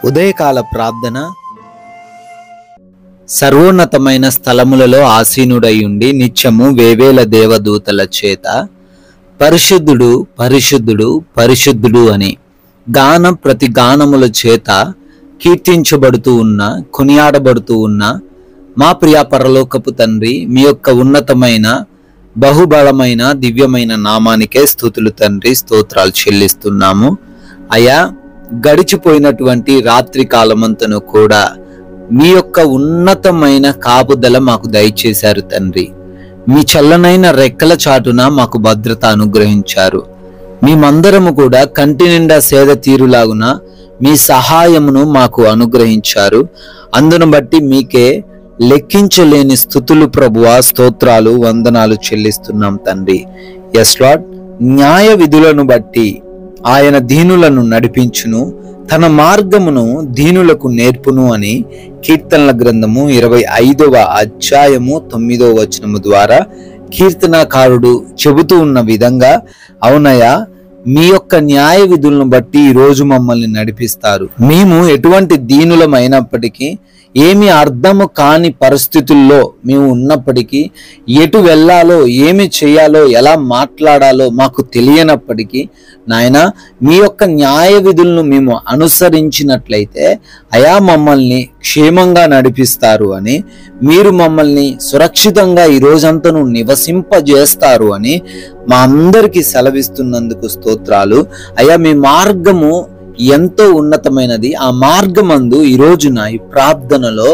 ఉదయకాల ప్రార్థన. సర్వోన్నతమైన స్థలములలో ఆసీనుడయుండి నిత్యము వేవేల దేవదూతల చేత పరిశుద్ధుడు పరిశుద్ధుడు పరిశుద్ధుడు అని ప్రతి గానముల చేత కీర్తించబడుతూ ఉన్న కొనియాడబడుతూ ఉన్న మా ప్రియ పరలోకపు తండ్రి, మీ యొక్క ఉన్నతమైన బహుబలమైన దివ్యమైన నామానికే స్తుతులు తండ్రి, స్తోత్రాలు చెల్లిస్తున్నాము. అయా, గడిచిపోయినటువంటి రాత్రి కాలమంతను కూడా మీ యొక్క ఉన్నతమైన కాపుదల మాకు దయచేశారు తండ్రి. మీ చల్లనైన రెక్కల చాటున మాకు భద్రత అనుగ్రహించారు. మేమందరము కూడా కంటి నిండా సేద తీరులాగున మీ సహాయమును మాకు అనుగ్రహించారు. అందును బట్టి మీకే లెక్కించలేని స్తుతులు ప్రభువా, స్తోత్రాలు, వందనాలు చెల్లిస్తున్నాం తండ్రి. ఎస్ లార్డ్, న్యాయ విధులను బట్టి ఆయన దీనులను నడిపించును, తన మార్గమును దీనులకు నేర్పును అని కీర్తనల గ్రంథము 25వ అధ్యాయము 9వ వచనము ద్వారా కీర్తనాకారుడు చెబుతూ ఉన్న విధంగా, అవునయ్యా, మీ యొక్క న్యాయ విధులను బట్టి ఈ రోజు మమ్మల్ని నడిపిస్తారు. మేము ఎటువంటి దీనులమైనప్పటికీ, ఏమి అర్థము కాని పరిస్థితుల్లో మేము ఉన్నప్పటికీ, ఎటు వెళ్ళాలో, ఏమి చేయాలో, ఎలా మాట్లాడాలో మాకు తెలియనప్పటికీ, నాయన మీ యొక్క న్యాయ విధులను మేము అనుసరించినట్లయితే అయా మమ్మల్ని క్షేమంగా నడిపిస్తారు అని, మీరు మమ్మల్ని సురక్షితంగా ఈ రోజంతను నివసింపజేస్తారు అని మా అందరికీ సెలవిస్తున్నందుకు స్తోత్రాలు. అయా, మీ మార్గము ఎంతో ఉన్నతమైనది. ఆ మార్గమందు ఈ రోజున ఈ ప్రార్థనలో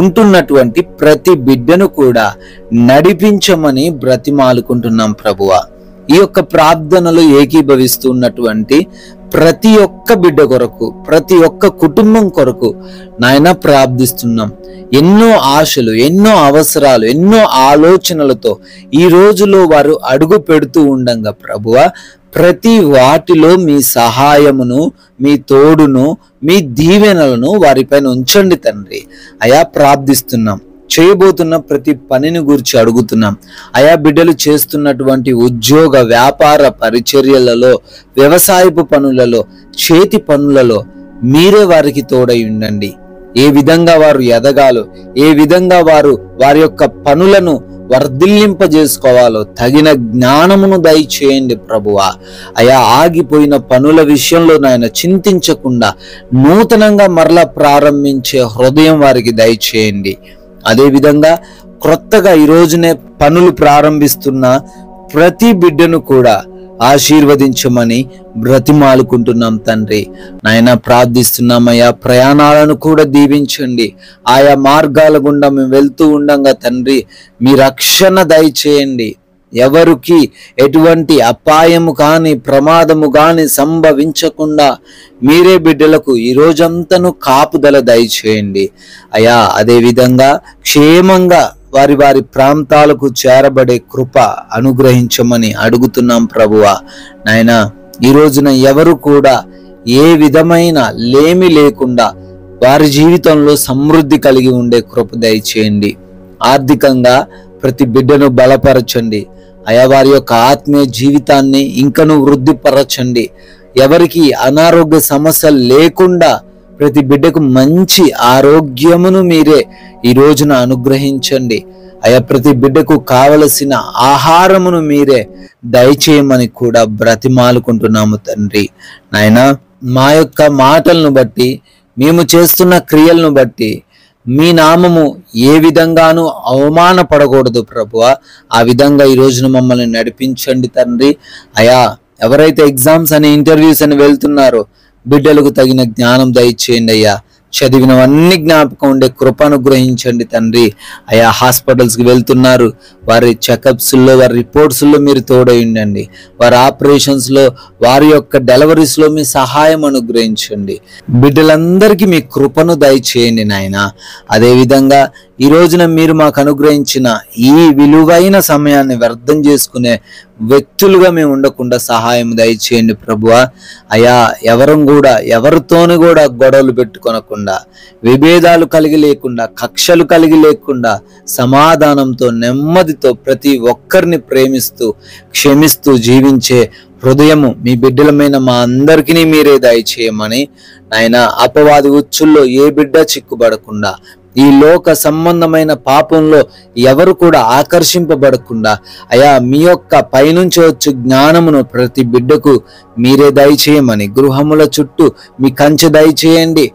ఉంటున్నటువంటి ప్రతి బిడ్డను కూడా నడిపించమని బ్రతిమాలుకుంటున్నాం ప్రభువా. ఈ యొక్క ప్రార్థనలో ఏకీభవిస్తున్నటువంటి ప్రతి ఒక్క బిడ్డ కొరకు, ప్రతి ఒక్క కుటుంబం కొరకు నాయన ప్రార్థిస్తున్నాం. ఎన్నో ఆశలు, ఎన్నో అవసరాలు, ఎన్నో ఆలోచనలతో ఈ రోజులో వారు అడుగు పెడుతూ ఉండంగా ప్రభువా, ప్రతి వాటిలో మీ సహాయమును, మీ తోడును, మీ దీవెనలను వారిపైన ఉంచండి తండ్రి. అయా, ప్రార్థిస్తున్నాం. చేయబోతున్న ప్రతి పనిని గురించి అడుగుతున్నాం. ఆయా బిడ్డలు చేస్తున్నటువంటి ఉద్యోగ, వ్యాపార పరిచర్యలలో, వ్యవసాయపు పనులలో, చేతి పనులలో మీరే వారికి తోడై ఉండండి. ఏ విధంగా వారు ఎదగాలో, ఏ విధంగా వారి యొక్క పనులను వర్ధిల్లింపజేసుకోవాలో తగిన జ్ఞానమును దయచేయండి ప్రభువా. అయా, ఆగిపోయిన పనుల విషయంలో నాయన చింతించకుండా నూతనంగా మరలా ప్రారంభించే హృదయం వారికి దయచేయండి. అదేవిధంగా క్రొత్తగా ఈ రోజునే పనులు ప్రారంభిస్తున్న ప్రతి బిడ్డను కూడా ఆశీర్వదించమని బ్రతిమాలుకుంటున్నాం తండ్రి. నాయన ప్రార్థిస్తున్నామయ్యా, ప్రయాణాలను కూడా దీవించండి. ఆయా మార్గాల గుండా మేము వెళ్తూ ఉండంగా తండ్రి, మీ రక్షణ దయచేయండి. ఎవరికి ఎటువంటి అపాయము కాని, ప్రమాదము కాని సంభవించకుండా మీరే బిడ్డలకు ఈ రోజంతను కాపుదల దయచేయండి అయ్యా. అదేవిధంగా క్షేమంగా వారి వారి ప్రాంతాలకు చేరబడే కృప అనుగ్రహించమని అడుగుతున్నాం ప్రభువా. నాయన, ఈ రోజున ఎవరు కూడా ఏ విధమైన లేమి లేకుండా వారి జీవితంలో సమృద్ధి కలిగి ఉండే కృప దయచేయండి. ఆర్థికంగా ప్రతి బిడ్డను బలపరచండి అయా. వారి యొక్క ఆత్మీయ జీవితాన్ని ఇంకను వృద్ధిపరచండి. ఎవరికి అనారోగ్య సమస్యలు లేకుండా ప్రతి బిడ్డకు మంచి ఆరోగ్యమును మీరే ఈ రోజున అనుగ్రహించండి అయా. ప్రతి బిడ్డకు కావలసిన ఆహారమును మీరే దయచేయమని కూడా బ్రతిమాలుకుంటున్నాము తండ్రి. నాయన, మా యొక్క మాటలను బట్టి, మేము చేస్తున్న క్రియలను బట్టి మీ నామము ఏ విధంగానూ అవమానపడకూడదు ప్రభువా. ఆ విధంగా ఈ రోజున మమ్మల్ని నడిపించండి తండ్రి. అయా, ఎవరైతే ఎగ్జామ్స్ అని, ఇంటర్వ్యూస్ అని వెళ్తున్నారో బిడ్డలకు తగిన జ్ఞానం దయచేయండి అయ్యా. చదివినవన్నీ జ్ఞాపకం ఉండే కృపను గ్రహించండి తండ్రి. అయా, హాస్పిటల్స్కి వెళ్తున్నారు, వారి చెకప్స్లో, వారి రిపోర్ట్స్లో మీరు తోడై ఉండండి. వారి ఆపరేషన్స్లో, వారి యొక్క డెలివరీస్లో మీ సహాయం అనుగ్రహించండి. బిడ్డలందరికీ మీ కృపను దయచేయండి నాయన. అదేవిధంగా ఈ రోజున మీరు మాకు అనుగ్రహించిన ఈ విలువైన సమయాన్ని వ్యర్థం చేసుకునే వ్యక్తులుగా మేము ఉండకుండా సహాయం దయచేయండి ప్రభువా. అయా ఎవరితోని కూడా గొడవలు పెట్టుకొనకుండా, విభేదాలు కలిగి లేకుండా, కక్షలు కలిగి లేకుండా, సమాధానంతో నెమ్మదితో ప్రతి ఒక్కరిని ప్రేమిస్తూ క్షమిస్తూ జీవించే హృదయము మీ బిడ్డలమైన మా అందరికీ మీరే దయచేయమని నాయన, అపవాది ఉచ్చుల్లో ఏ బిడ్డ చిక్కుబడకుండా, ఈ లోక సంబంధమైన పాపంలో ఎవరు కూడా ఆకర్షింపబడకుండా అయా మీ యొక్క పైనుంచి వచ్చు జ్ఞానమును ప్రతి బిడ్డకు మీరే దయచేయమని, గృహముల చుట్టూ మీ కంచె దయచేయండి.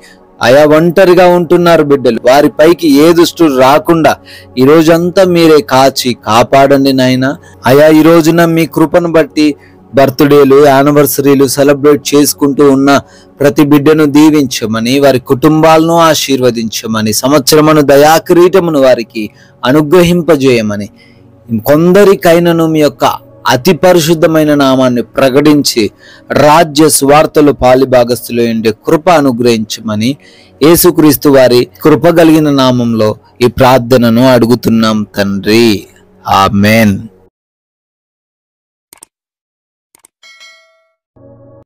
అయా ఒంటరిగా ఉంటున్నారు బిడ్డలు, వారి పైకి ఏ దుష్టుడు రాకుండా ఈ రోజంతా మీరే కాచి కాపాడండి నాయనా. అయా ఈ రోజున మీ కృపను బట్టి బర్త్డేలు, యానివర్సరీలు సెలబ్రేట్ చేసుకుంటూ ఉన్న ప్రతి బిడ్డను దీవించమని, వారి కుటుంబాలను ఆశీర్వదించమని, సంవత్సరమును దయాకిరీటమును వారికి అనుగ్రహింపజేయమని, కొందరికైనను మీ యొక్క అతి పరిశుద్ధమైన నామాన్ని ప్రకటించి రాజ్య స్వార్థలు పాలిభాగస్తులు ఉండే కృప అనుగ్రహించమని యేసుక్రీస్తు వారి కృప కలిగిన నామంలో ఈ ప్రార్థనను అడుగుతున్నాం తండ్రి. ఆమెన్.